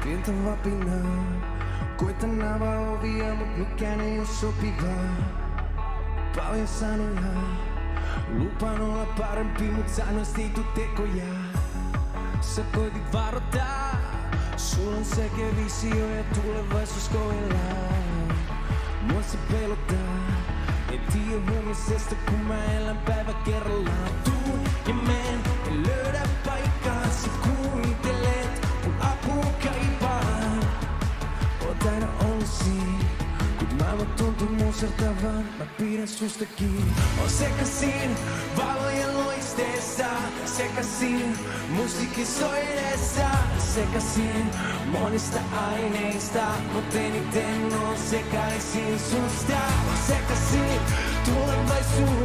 Pientä vapinaa, koitan avaa ovia, mut mikään ei oo sopivaa. Paljon sanoja, lupaan olla parempi, mut sanoista ei tuu tekoja. Sä koitit varoittaa, sulla on selkeä visio ja tulevaisuus koillaan. Mua se pelottaa, en tiedä huomisesta kun mä elän päivä kerrallaan. Tuun ja menen ja löydä paikkaa, sä kuuntelet kun apua kaipaan. Oot aina ollut siinä, kun maailma tuntuu musertavan, mä pidän susta kiinni. On sekasin valojen loisteessa, sekasin musiikin soidessa, sekasin monista aineista, mut eniten on sekaisin susta. On sekasin tulevaisuudesta.